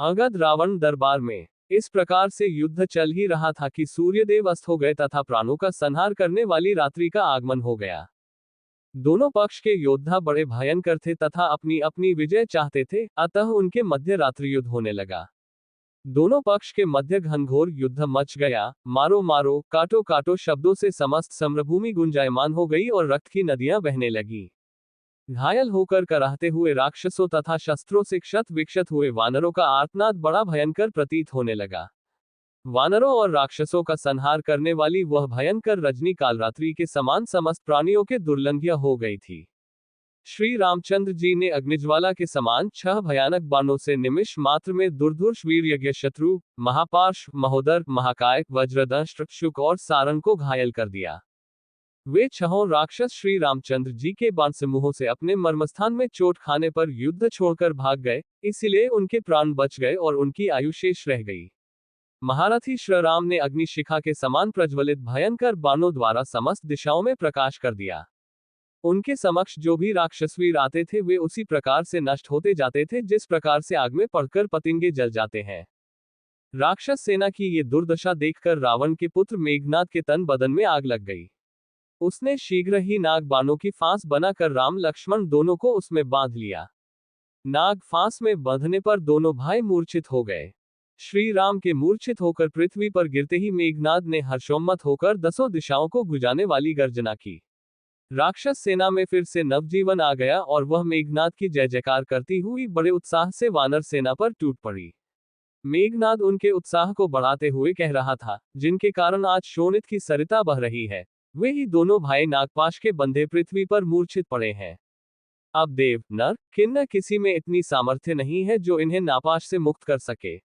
अंगद रावण दरबार में इस प्रकार से युद्ध चल ही रहा था कि सूर्यदेव अस्त हो गए तथा प्राणों का संहार करने वाली रात्रि का आगमन हो गया। दोनों पक्ष के योद्धा बड़े भयंकर थे तथा अपनी अपनी विजय चाहते थे, अतः उनके मध्य रात्रि युद्ध होने लगा। दोनों पक्ष के मध्य घनघोर युद्ध मच गया। मारो मारो, काटो काटो शब्दों से समस्त समरभूमि गुंजायमान हो गई और रक्त की नदियां बहने लगी। घायल होकर कराहते हुए राक्षसों तथा शस्त्रों से क्षत विक्षत हुए वानरों का आर्तनाद बड़ा भयंकर प्रतीत होने लगा। वानरों और राक्षसों का संहार करने वाली वह भयंकर रजनी कालरात्रि के समान समस्त प्राणियों के दुर्लंघ्य हो गई थी। श्री रामचंद्र जी ने अग्निज्वाला के समान 6 भयानक बाणों से निमिष मात्र में दुर्धुष वीर्यज्ञ शत्रु, महापाश, महोदर, महाकाय, वज्रदंष्ट्र, शुक और सारंग को घायल कर दिया। वे 6 राक्षस श्री रामचंद्र जी के बाण समूहों से अपने मर्मस्थान में चोट खाने पर युद्ध छोड़कर भाग गए, इसलिए उनके प्राण बच गए और उनकी आयु शेष रह गई। महारथी श्री राम ने अग्निशिखा के समान प्रज्वलित भयंकर बाणों द्वारा समस्त दिशाओं में प्रकाश कर दिया। उनके समक्ष जो भी राक्षसवीर आते थे वे उसी प्रकार से नष्ट होते जाते थे जिस प्रकार से आग में पड़कर पतंगे जल जाते हैं। राक्षस सेना की ये दुर्दशा देखकर रावण के पुत्र मेघनाद के तन बदन में आग लग गई। उसने शीघ्र ही नाग बाणों की फांस बनाकर राम लक्ष्मण दोनों को उसमें बांध लिया। नाग फांस में बंधने पर दोनों भाई मूर्छित हो गए। श्री राम के मूर्छित होकर पृथ्वी पर गिरते ही मेघनाद ने हर्षोन्मत्त होकर 10 दिशाओं को गुजाने वाली गर्जना की। राक्षस सेना में फिर से नवजीवन आ गया और वह मेघनाद की जय जयकार करती हुई बड़े उत्साह से वानर सेना पर टूट पड़ी। मेघनाद उनके उत्साह को बढ़ाते हुए कह रहा था, जिनके कारण आज शोणित की सरिता बह रही है, वे ही दोनों भाई नागपाश के बंधे पृथ्वी पर मूर्छित पड़े हैं। अब देव, नर, किन्नर किसी में इतनी सामर्थ्य नहीं है जो इन्हें नापाश से मुक्त कर सके।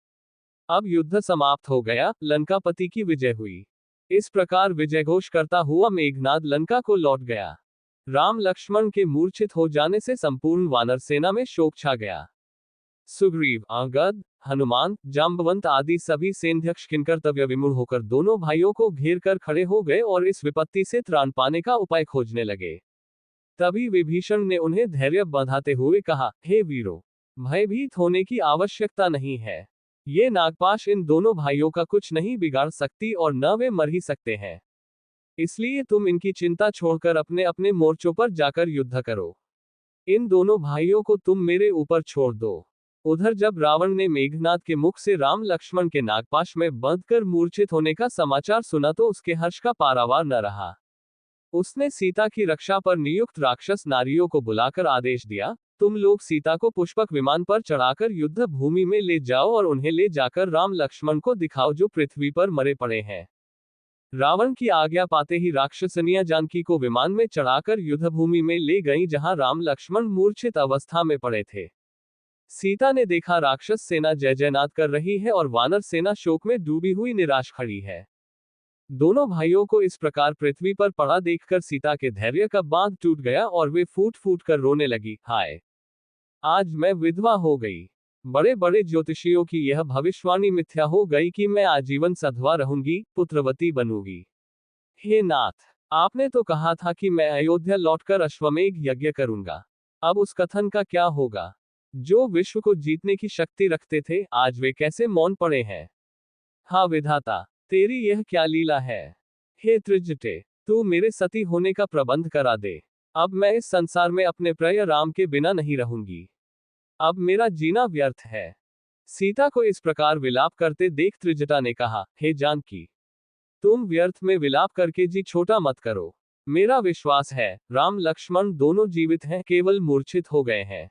अब युद्ध समाप्त हो गया, लंकापति की विजय हुई। इस प्रकार विजय घोष करता हुआ मेघनाद लंका को लौट गया। राम लक्ष्मण के मूर्छित हो जाने से संपूर्ण वानर सेना में शोक छा गया। सुग्रीव, अंगद, हनुमान, जाम्बवंत आदि सभी सेनाध्यक्ष किंकर्तव्य विमूढ़ होकर दोनों भाइयों को घेर कर खड़े हो गए और इस विपत्ति से त्राण पाने का उपाय खोजने लगे। तभी विभीषण ने उन्हें धैर्य बंधाते हुए कहा, हे वीरों, भयभीत होने की आवश्यकता नहीं है। ये नागपाश इन दोनों भाइयों का कुछ नहीं बिगाड़ सकती और न वे मर ही सकते हैं। इसलिए तुम इनकी चिंता छोड़कर अपने अपने मोर्चों पर जाकर युद्ध करो। इन दोनों भाइयों को तुम मेरे ऊपर छोड़ दो। उधर जब रावण ने मेघनाद के मुख से राम लक्ष्मण के नागपाश में बंधकर मूर्छित होने का समाचार सुना तो उसके हर्ष का पारावार न रहा। उसने सीता की रक्षा पर नियुक्त राक्षस नारियों को बुलाकर आदेश दिया, तुम लोग सीता को पुष्पक विमान पर चढ़ाकर युद्ध भूमि में ले जाओ और उन्हें ले जाकर राम लक्ष्मण को दिखाओ जो पृथ्वी पर मरे पड़े हैं। रावण की आज्ञा पाते ही राक्षसनियां जानकी को विमान में चढ़ाकर युद्ध भूमि में ले गईं जहां राम लक्ष्मण मूर्छित अवस्था में पड़े थे। सीता ने देखा राक्षस सेना जय जयनाद कर रही है और वानर सेना शोक में डूबी हुई निराश खड़ी है। दोनों भाइयों को इस प्रकार पृथ्वी पर पड़ा देखकर सीता के धैर्य का बांध टूट गया और वे फूट फूट कर रोने लगी, हाय, आज मैं विधवा हो गई। बड़े बड़े ज्योतिषियों की यह भविष्यवाणी मिथ्या हो गई कि मैं आजीवन सधवा रहूंगी, पुत्रवती बनूंगी। हे नाथ, आपने तो कहा था कि मैं अयोध्या लौटकर अश्वमेघ यज्ञ करूंगा। अब उस कथन का क्या होगा? जो विश्व को जीतने की शक्ति रखते थे, आज वे कैसे मौन पड़े हैं? हाँ विधाता, तेरी यह क्या लीला है? हे त्रिजटे, तू मेरे सती होने का प्रबंध करा दे। अब मैं इस संसार में अपने प्रिय राम के बिना नहीं रहूंगी। अब मेरा जीना व्यर्थ है। सीता को इस प्रकार विलाप करते देख त्रिजटा ने कहा, हे जानकी, तुम व्यर्थ में विलाप करके जी छोटा मत करो। मेरा विश्वास है राम लक्ष्मण दोनों जीवित हैं, केवल मूर्छित हो गए हैं।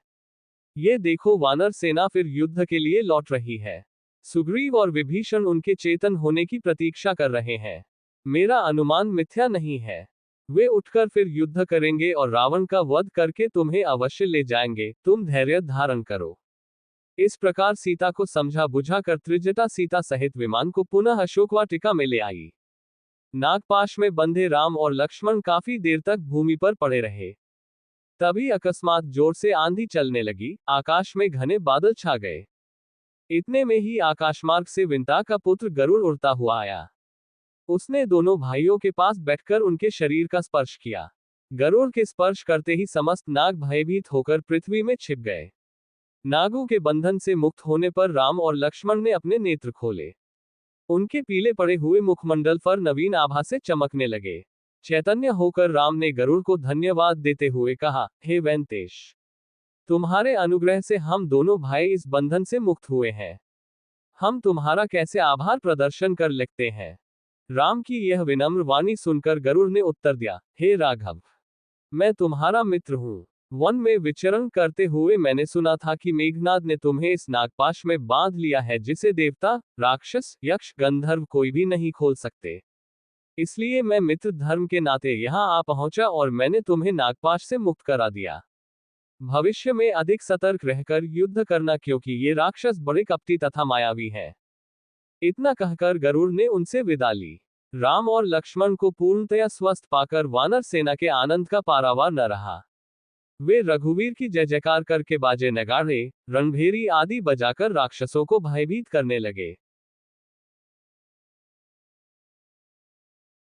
ये देखो वानर सेना फिर युद्ध के लिए लौट रही है। सुग्रीव और विभीषण उनके चेतन होने की प्रतीक्षा कर रहे हैं। मेरा अनुमान मिथ्या नहीं है। वे उठकर फिर युद्ध करेंगे और रावण का वध करके तुम्हें अवश्य ले जाएंगे, तुम धैर्य धारण करो। इस प्रकार सीता को समझा बुझा कर त्रिजटा सीता सहित विमान को पुनः अशोकवाटिका में ले आई। नागपाश में बंधे राम और लक्ष्मण काफी देर तक भूमि पर पड़े रहे। तभी अकस्मात जोर से आंधी चलने लगी, आकाश में घने बादल छा गए। इतने में ही आकाशमार्ग से विंता का पुत्र गरुड़ उड़ता हुआ आया। उसने दोनों भाइयों के पास बैठकर उनके शरीर का स्पर्श किया। गरुड़ के स्पर्श करते ही समस्त नाग भयभीत होकर पृथ्वी में छिप गए। नागों के बंधन से मुक्त होने पर राम और लक्ष्मण ने अपने नेत्र खोले। उनके पीले पड़े हुए मुखमंडल पर नवीन आभा से चमकने लगे। चैतन्य होकर राम ने गरुड़ को धन्यवाद देते हुए कहा, हे वेंकटेश, तुम्हारे अनुग्रह से हम दोनों भाई इस बंधन से मुक्त हुए हैं। हम तुम्हारा कैसे आभार प्रदर्शन कर लिखते हैं। राम की यह विनम्र वाणी सुनकर गरुड़ ने उत्तर दिया, हे राघव, मैं तुम्हारा मित्र हूँ। वन में विचरण करते हुए मैंने सुना था कि मेघनाद ने तुम्हें इस नागपाश में बांध लिया है जिसे देवता, राक्षस, यक्ष, गंधर्व कोई भी नहीं खोल सकते। इसलिए मैं मित्र धर्म के नाते यहाँ आ पहुंचा और मैंने तुम्हें नागपाश से मुक्त करा दिया। भविष्य में अधिक सतर्क रहकर युद्ध करना क्योंकि ये राक्षस बड़े कपटी तथा मायावी हैं। इतना कहकर गरुड़ ने उनसे विदा ली। राम और लक्ष्मण को पूर्णतया स्वस्थ पाकर वानर सेना के आनंद का पारावार न रहा। वे रघुवीर की जय जयकार करके बाजे नगाड़े, रणभेरी आदि बजाकर राक्षसों को भयभीत करने लगे।